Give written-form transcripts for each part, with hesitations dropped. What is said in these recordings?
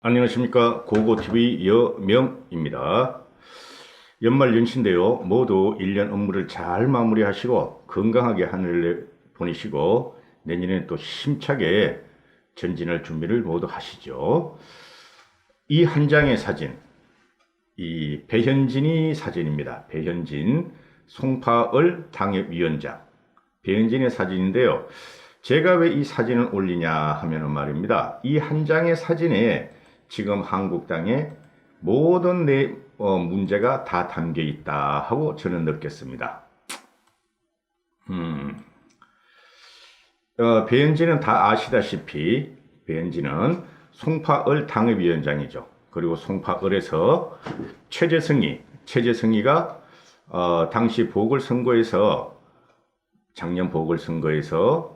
안녕하십니까. 고고TV 여명입니다. 연말 연시인데요. 모두 1년 업무를 잘 마무리하시고 건강하게 하늘을 보내시고 내년에는 또 힘차게 전진할 준비를 모두 하시죠. 이 한 장의 사진, 이 배현진이 사진입니다. 배현진 송파을 당협위원장 배현진의 사진인데요. 제가 왜 이 사진을 올리냐 하면은 말입니다. 이 한 장의 사진에 지금 한국당의 모든 문제가 다 담겨 있다 하고 저는 느꼈습니다. 배현진은 다 아시다시피 배현진은 송파을 당협위원장이죠. 그리고 송파을에서 최재성이가 당시 보궐선거에서 작년 보궐선거에서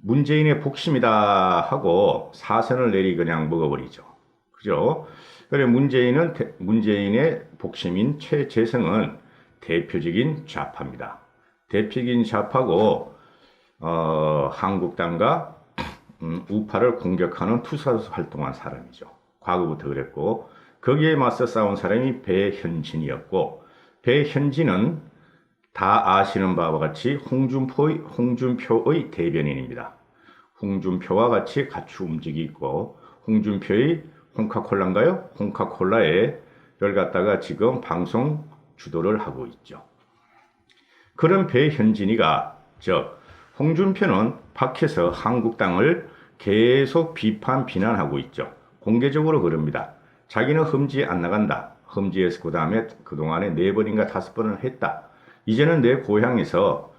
문재인의 복심이다 하고 사선을 내리 그냥 먹어버리죠. 그죠? 그래 문재인의 복심인 최재성은 대표적인 좌파입니다. 대표적인 좌파고 한국당과 우파를 공격하는 투사로서 활동한 사람이죠. 과거부터 그랬고 거기에 맞서 싸운 사람이 배현진이었고 배현진은 다 아시는 바와 같이 홍준표의 대변인입니다. 홍준표와 같이 움직이고 홍준표의 홍카콜라인가요? 홍카콜라에 열 갖다가 지금 방송 주도를 하고 있죠. 그런 배현진이가 홍준표는 밖에서 한국당을 계속 비난하고 있죠. 공개적으로 그럽니다. 자기는 험지에 안 나간다. 험지에서 그 다음에 그동안에 4번인가 5번을 했다. 이제는 내 고향에서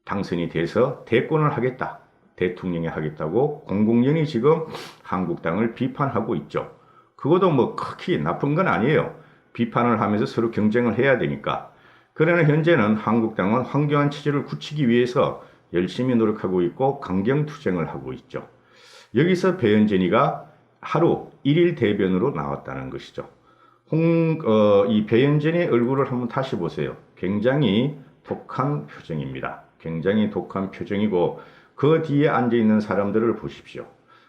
당선이 돼서 대권을 하겠다. 대통령이 하겠다고 공공연히 지금 한국당을 비판하고 있죠. 그것도 뭐 크게 나쁜 건 아니에요. 비판을 하면서 서로 경쟁을 해야 되니까. 그러나 현재는 한국당은 황교안 체제를 굳히기 위해서 열심히 노력하고 있고 강경투쟁을 하고 있죠. 여기서 배현진이가 하루 1일 대변으로 나왔다는 것이죠. 이 배현진의 얼굴을 한번 다시 보세요. 굉장히 독한 표정입니다. 굉장히 독한 표정이고 그 뒤에 앉아있는 사람들을 보십시오.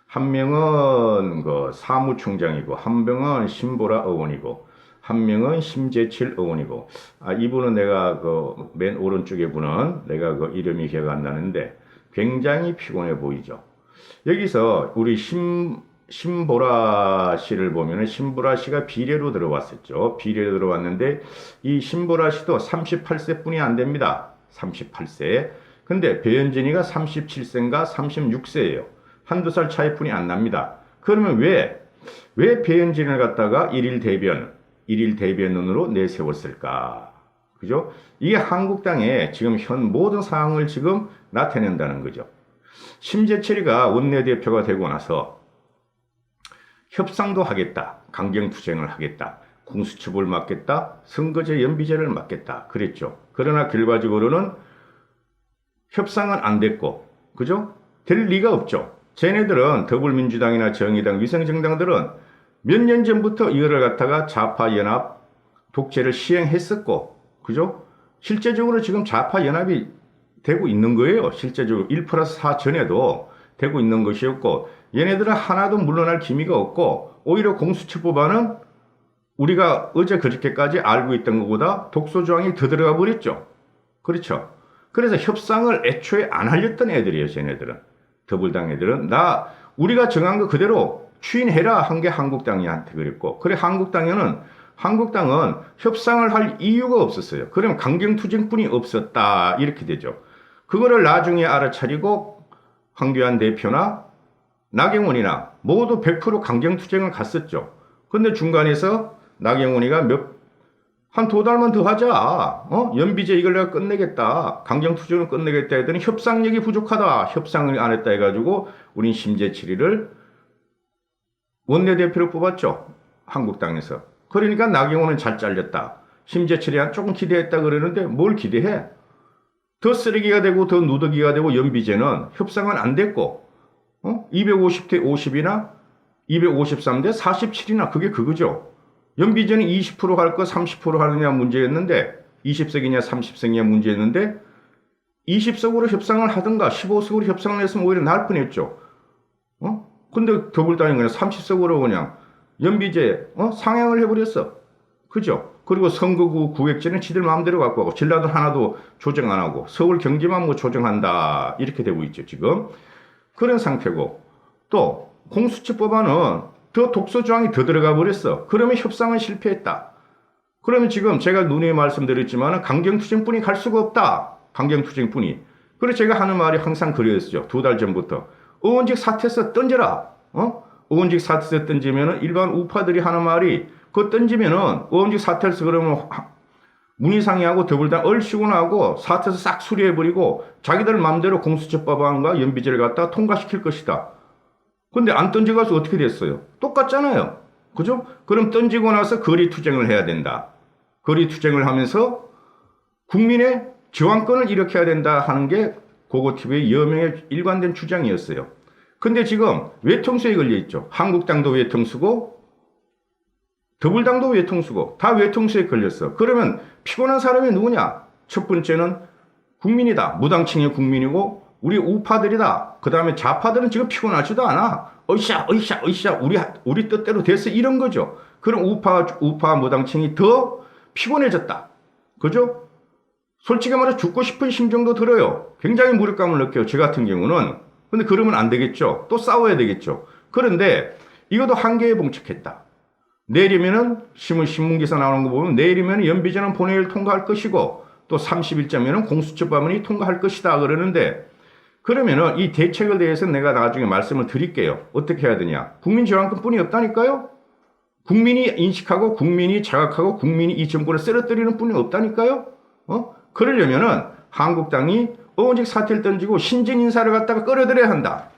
한 명은 사무총장이고 한 명은 신보라 의원이고 한 명은 심재칠 의원이고 이분은 내가 맨 오른쪽에 분은 내가 이름이 기억 안 나는데 굉장히 피곤해 보이죠. 여기서 우리 신보라 씨를 보면은 신보라 씨가 비례로 들어왔었죠. 비례로 들어왔는데 이 신보라 씨도 38세 뿐이 안 됩니다. 38세. 근데 배현진이가 37세인가 36세예요. 한두 살 차이뿐이 안 납니다. 그러면 왜 배현진을 갖다가 일일 대변인으로 내세웠을까? 그죠? 이게 한국당의 지금 현 모든 상황을 지금 나타낸다는 거죠. 심재철이가 원내대표가 되고 나서 협상도 하겠다. 강경투쟁을 하겠다. 공수처벌 막겠다. 선거제 연비제를 막겠다. 그랬죠. 그러나 결과적으로는 협상은 안 됐고, 그죠? 될 리가 없죠. 쟤네들은 더불어민주당이나 정의당, 위성정당들은 몇 년 전부터 이거를 갖다가 좌파연합 독재를 시행했었고, 그죠? 실제적으로 지금 좌파연합이 되고 있는 거예요. 실제적으로 1+4 전에도 되고 있는 것이었고, 얘네들은 하나도 물러날 기미가 없고, 오히려 공수처법안은 우리가 어제 그저께까지 알고 있던 것보다 독소조항이 더 들어가 버렸죠. 그렇죠. 그래서 협상을 애초에 안 하려던 애들이에요, 쟤네들은. 더불당 애들은. 우리가 정한 거 그대로 추인해라 한 게 한국당이한테 그랬고, 그래, 한국당은 협상을 할 이유가 없었어요. 그럼 강경투쟁뿐이 없었다. 이렇게 되죠. 그거를 나중에 알아차리고, 황교안 대표나 나경원이나 모두 100% 강경투쟁을 갔었죠. 근데 중간에서 나경원이가 한 2달만 더 하자. 연비제 이걸 내가 끝내겠다. 강경투쟁을 끝내겠다 했더니 협상력이 부족하다. 협상을 안 했다 해가지고 우린 심재철이를 원내대표로 뽑았죠. 한국당에서. 그러니까 나경원은 잘 잘렸다. 심재철이 조금 기대했다 그러는데 뭘 기대해? 더 쓰레기가 되고 더 누더기가 되고 연비제는 협상은 안 됐고 250대 50이나 253대 47이나 그게 그거죠. 연비제는 20% 할 거 30% 하느냐 문제였는데 20석이냐 30석이냐 문제였는데 20석으로 협상을 하든가 15석으로 협상을 했으면 오히려 나을 뻔했죠. 근데 더불어당이 그냥 30석으로 그냥 연비제 상향을 해버렸어. 그죠? 그리고 선거구 구획제는 지들 마음대로 갖고 가고 전라도 하나도 조정 안 하고 서울 경기만 뭐 조정한다 이렇게 되고 있죠 지금. 그런 상태고 또 공수처법안은 더 독소 조항이 더 들어가 버렸어. 그러면 협상은 실패했다. 그러면 지금 제가 누누이 말씀드렸지만 강경투쟁뿐이 갈 수가 없다. 강경투쟁뿐이. 그래서 제가 하는 말이 항상 그랬죠. 2달 전부터. 의원직 사퇴서 던져라. 의원직 사퇴서 던지면은 일반 우파들이 하는 말이 그거 던지면은 의원직 사퇴서 그러면 문희상이하고 더불어당 얼씨구나하고 사퇴서 싹 수리해버리고 자기들 마음대로 공수처법안과 연비제를 갖다 통과시킬 것이다. 근데 안 던져가서 어떻게 됐어요? 똑같잖아요. 그죠? 그럼 던지고 나서 거리투쟁을 해야 된다. 거리투쟁을 하면서 국민의 저항권을 일으켜야 된다 하는 게 고고TV의 여명의 일관된 주장이었어요. 근데 지금 외통수에 걸려있죠. 한국당도 외통수고 더불당도 외통수고 다 외통수에 걸렸어. 그러면 피곤한 사람이 누구냐? 첫 번째는 국민이다. 무당층의 국민이고 우리 우파들이다. 그 다음에 좌파들은 지금 피곤하지도 않아. 으쌰 우리 뜻대로 됐어 이런 거죠. 그럼 우파 무당층이 더 피곤해졌다. 그죠? 솔직히 말해 죽고 싶은 심정도 들어요. 굉장히 무력감을 느껴요. 저 같은 경우는. 근데 그러면 안 되겠죠. 또 싸워야 되겠죠. 그런데 이것도 한계에 봉착했다. 내일이면은 신문기사 나오는 거 보면 내일이면 연비제는 본회의를 통과할 것이고 또 31점에는 공수처법안이 통과할 것이다 그러는데 그러면은 이 대책에 대해서 내가 나중에 말씀을 드릴게요. 어떻게 해야 되냐. 국민 저항권뿐이 없다니까요. 국민이 인식하고 국민이 자각하고 국민이 이 정권을 쓰러뜨리는 뿐이 없다니까요. 그러려면은 한국당이 의원직 사퇴를 던지고 신진 인사를 갖다가 끌어들여야 한다.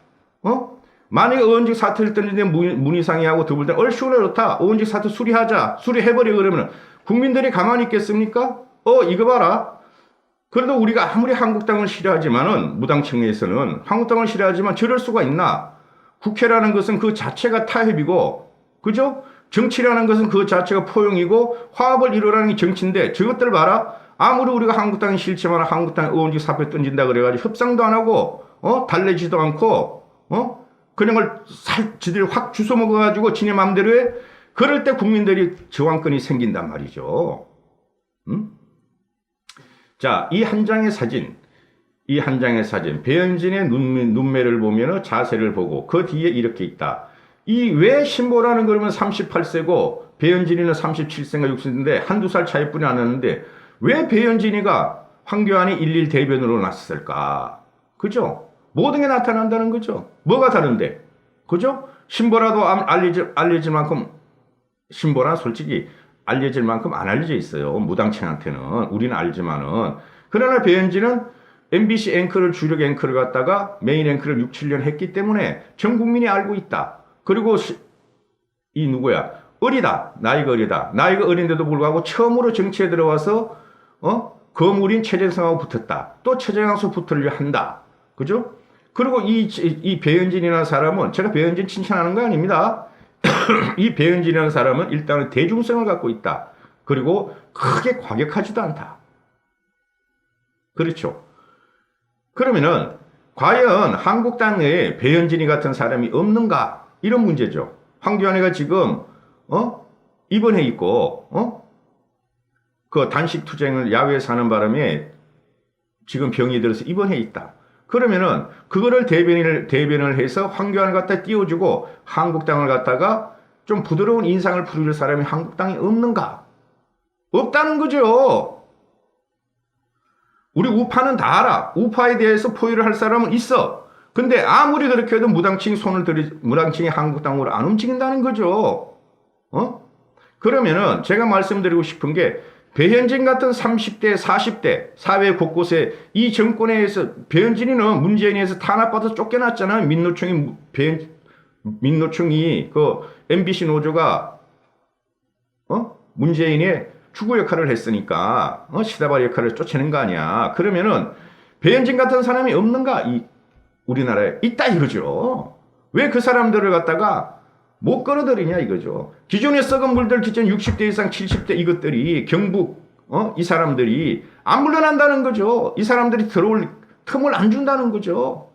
만약에 의원직 사퇴를 던지는데 문희상이하고 더불어당 얼씨구나 좋다. 의원직 사퇴 수리하자. 수리해버려 그러면 국민들이 가만히 있겠습니까? 이거 봐라. 그래도 우리가 아무리 한국당을 싫어하지만은 무당층에서는 한국당을 싫어하지만 저럴 수가 있나? 국회라는 것은 그 자체가 타협이고, 그죠? 정치라는 것은 그 자체가 포용이고 화합을 이루라는 게 정치인데 저것들 봐라. 아무리 우리가 한국당이 싫지만 한국당 의원직 사퇴 던진다 그래가지고 협상도 안 하고 달래지도 않고 그냥 지들이 확 주워 먹어가지고 지네 맘대로 해. 그럴 때 국민들이 저항권이 생긴단 말이죠. 자, 이 한 장의 사진, 배현진의 눈매를 보면 자세를 보고 그 뒤에 이렇게 있다. 이 왜 신보라는 그러면 38세고 배현진이는 37세인가 6세인데 한두 살 차이뿐이 안 나는데 왜 배현진이가 황교안이 1.1 대변으로 났을까? 그죠? 모든 게 나타난다는 거죠. 뭐가 다른데? 그죠? 신보라도 알려질 만큼 신보라 솔직히 알려질 만큼 안 알려져 있어요. 무당층한테는. 우리는 알지만은. 그러나 배현진은 MBC 앵커를 주력 앵커를 갖다가 메인 앵커를 6, 7년 했기 때문에 전 국민이 알고 있다. 그리고 이 누구야? 어리다. 나이가 어리다. 나이가 어린데도 불구하고 처음으로 정치에 들어와서 거물인 최재성하고 붙었다. 또 최재성하고 붙으려 한다. 그죠? 그리고 이 배현진이라는 사람은 제가 배현진 칭찬하는 거 아닙니다. 이 배현진이라는 사람은 일단은 대중성을 갖고 있다. 그리고 크게 과격하지도 않다. 그렇죠. 그러면은 과연 한국당에 배현진이 같은 사람이 없는가? 이런 문제죠. 황교안이가 지금 입원해 있고 그 단식 투쟁을 야외에서 하는 바람에 지금 병이 들어서 입원해 있다. 그러면은 그거를 대변을 해서 황교안을 갖다 띄워주고 한국당을 갖다가 좀 부드러운 인상을 부릴 사람이 한국당에 없는가? 없다는 거죠. 우리 우파는 다 알아. 우파에 대해서 포위를 할 사람은 있어. 근데 아무리 그렇게 해도 무당층이 한국당으로 안 움직인다는 거죠. 그러면은 제가 말씀드리고 싶은 게 배현진 같은 30대, 40대 사회 곳곳에 이 정권에 의해서 배현진이는 문재인에 의해서 탄압받아서 쫓겨났잖아요. 민노총이 그 MBC 노조가 문재인의 추구 역할을 했으니까 시다바리 역할을 쫓아낸 거 아니야. 그러면은 배현진 같은 사람이 없는가? 우리나라에 있다 이거죠. 왜 그 사람들을 갖다가 못 끌어들이냐 이거죠. 기존에 썩은 물들 기존 60대 이상 70대 이것들이 경북 이 사람들이 안 물러난다는 거죠. 이 사람들이 들어올 틈을 안 준다는 거죠.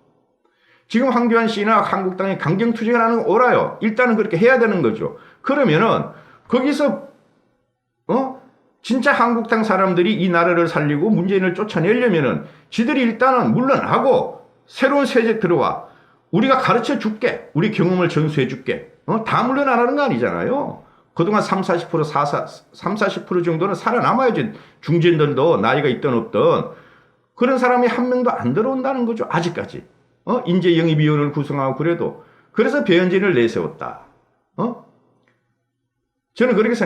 지금 황교안 씨나 한국당이 강경투쟁을 하는 거 옳아요. 일단은 그렇게 해야 되는 거죠. 그러면은 거기서 진짜 한국당 사람들이 이 나라를 살리고 문재인을 쫓아내려면은 지들이 일단은 물러나고 새로운 세제 들어와. 우리가 가르쳐 줄게. 우리 경험을 전수해 줄게. 다 물러나라는 거 아니잖아요. 그동안 30, 40% 정도는 살아남아야지. 중진들도 나이가 있든 없든 그런 사람이 한 명도 안 들어온다는 거죠. 아직까지. 인재영입위원회를 구성하고 그래도. 그래서 배현진을 내세웠다. 저는 그렇게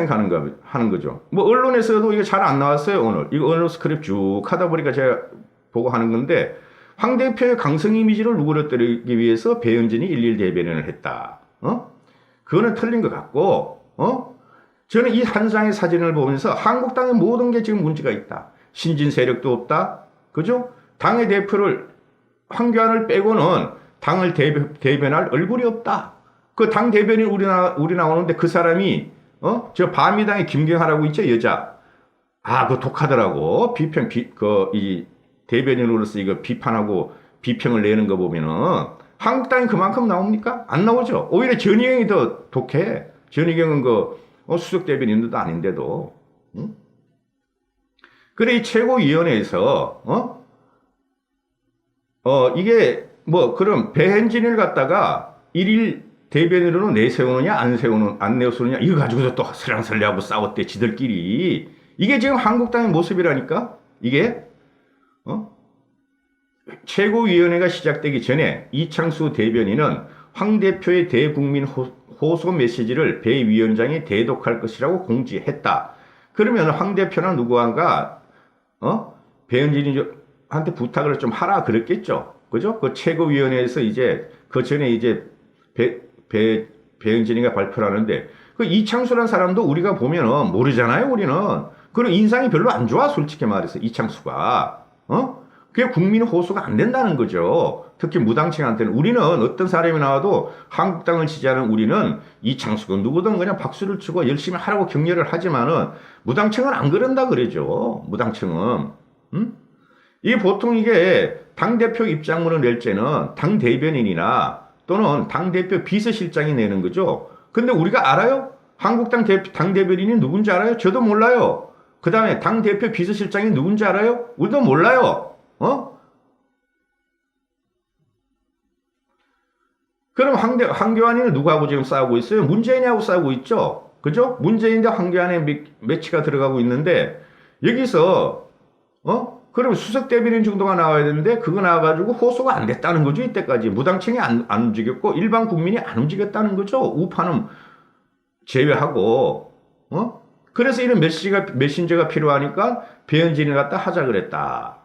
하는 거죠. 뭐, 언론에서도 이게 잘 안 나왔어요, 오늘. 이거 언론 스크립 쭉 하다 보니까 제가 보고 하는 건데, 황 대표의 강성 이미지를 누그러뜨리기 위해서 배현진이 일일 대변인을 했다. 그거는 틀린 것 같고, 저는 이 한 장의 사진을 보면서 한국당의 모든 게 지금 문제가 있다. 신진 세력도 없다. 그죠? 당의 대표를, 황교안을 빼고는 당을 대변할 얼굴이 없다. 그 당 대변인 우리 나오는데 그 사람이 저 바미당의 김경하라고 있죠, 여자. 그거 독하더라고. 이 대변인으로서 이거 비판하고 비평을 내는 거 보면은 한국당이 그만큼 나옵니까? 안 나오죠. 오히려 전희경이 더 독해. 전희경은 수석 대변인도 아닌데도. 응? 그래, 이 최고위원회에서, 이게 그럼 배현진을 갖다가 일일 대변인으로 내세우느냐, 안 내세우느냐, 이거 가지고도 또 설랑설레하고 싸웠대, 지들끼리. 이게 지금 한국당의 모습이라니까? 이게, 최고위원회가 시작되기 전에 이창수 대변인은 황 대표의 대국민 호소 메시지를 배 위원장이 대독할 것이라고 공지했다. 그러면 황 대표나 누구한가, 배현진한테 부탁을 좀 하라 그랬겠죠. 그죠? 그 최고위원회에서 그 전에 배현진이가 발표를 하는데, 그 이창수라는 사람도 우리가 보면은 모르잖아요, 우리는. 그런 인상이 별로 안 좋아, 솔직히 말해서, 이창수가. 그게 국민 호소가 안 된다는 거죠. 특히 무당층한테는. 우리는 어떤 사람이 나와도 한국당을 지지하는 우리는 이창수가 누구든 그냥 박수를 치고 열심히 하라고 격려를 하지만은 무당층은 안 그런다 그러죠. 무당층은. 보통 이게 당대표 입장문을 낼 때는 당 대변인이나 또는 당대표 비서실장이 내는 거죠. 근데 우리가 알아요? 한국당 당대변인이 누군지 알아요? 저도 몰라요. 그 다음에 당대표 비서실장이 누군지 알아요? 우리도 몰라요. 그럼 황교안이는 누구하고 지금 싸우고 있어요? 문재인하고 싸우고 있죠? 그죠? 문재인과 황교안의 매치가 들어가고 있는데, 여기서, 그럼 수석 대변인 정도가 나와야 되는데, 그거 나와가지고 호소가 안 됐다는 거죠, 이때까지. 무당층이 안 움직였고, 일반 국민이 안 움직였다는 거죠. 우파는 제외하고, 그래서 이런 메신저가 필요하니까 배현진을 갖다 하자 그랬다.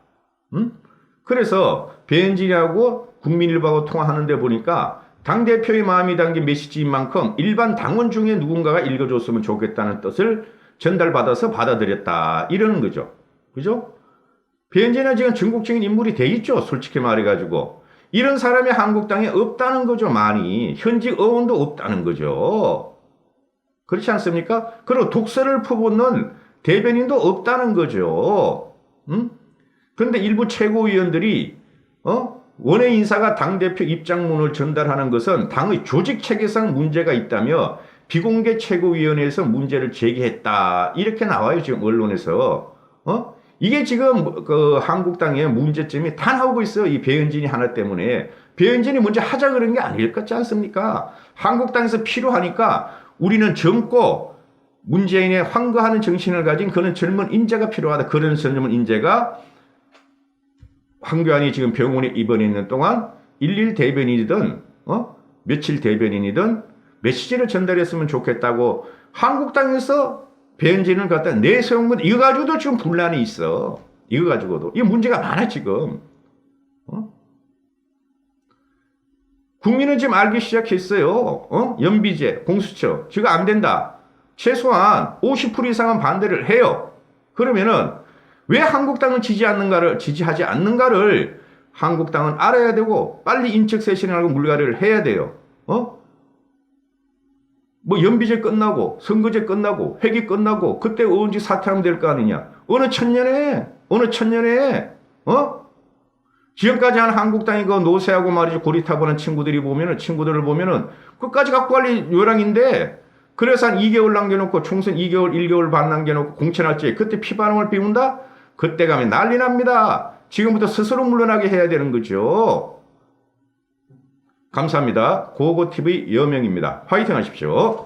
그래서 배현진하고 국민일보하고 통화하는데 보니까 당대표의 마음이 담긴 메시지인 만큼 일반 당원 중에 누군가가 읽어줬으면 좋겠다는 뜻을 전달받아서 받아들였다. 이러는 거죠. 그죠? 배현진은 지금 전국적인 인물이 돼 있죠. 솔직히 말해가지고. 이런 사람이 한국당에 없다는 거죠. 많이. 현직 의원도 없다는 거죠. 그렇지 않습니까? 그리고 독서를 퍼붓는 대변인도 없다는 거죠. 그런데 일부 최고위원들이 원외 인사가 당대표 입장문을 전달하는 것은 당의 조직 체계상 문제가 있다며 비공개 최고위원회에서 문제를 제기했다. 이렇게 나와요, 지금 언론에서. 이게 지금 그 한국당의 문제점이 다 나오고 있어요. 이 배현진이 하나 때문에. 배현진이 먼저 하자 그런 게 아닐 것 같지 않습니까? 한국당에서 필요하니까 우리는 젊고 문재인의 환거하는 정신을 가진 그런 젊은 인재가 필요하다. 그런 젊은 인재가 황교안이 지금 병원에 입원해 있는 동안 일일 대변인이든 며칠 대변인이든 메시지를 전달했으면 좋겠다고 한국당에서 배현진을 갖다 내세운 건 이거 가지고도 지금 분란이 있어. 이거 가지고도. 이 문제가 많아 지금. 국민은 지금 알기 시작했어요. 연비제, 공수처. 지금 안 된다. 최소한 50% 이상은 반대를 해요. 그러면은 왜 한국당을 지지하지 않는가를 한국당은 알아야 되고 빨리 인적쇄신하고 물갈이를 해야 돼요. 연비제 끝나고 선거제 끝나고 회기 끝나고 그때 의원직 사퇴하면 될 거 아니냐. 어느 천년에 지금까지 한 한국당이 그 노세하고 말이죠. 고리타분한 친구들을 보면은 끝까지 갖고 갈 요량인데 그래서 한 2개월 남겨놓고 총선 2개월, 1개월 반 남겨놓고 공천할지 그때 피반응을 비운다? 그때 가면 난리 납니다. 지금부터 스스로 물러나게 해야 되는 거죠. 감사합니다. 고고TV 여명입니다. 화이팅 하십시오.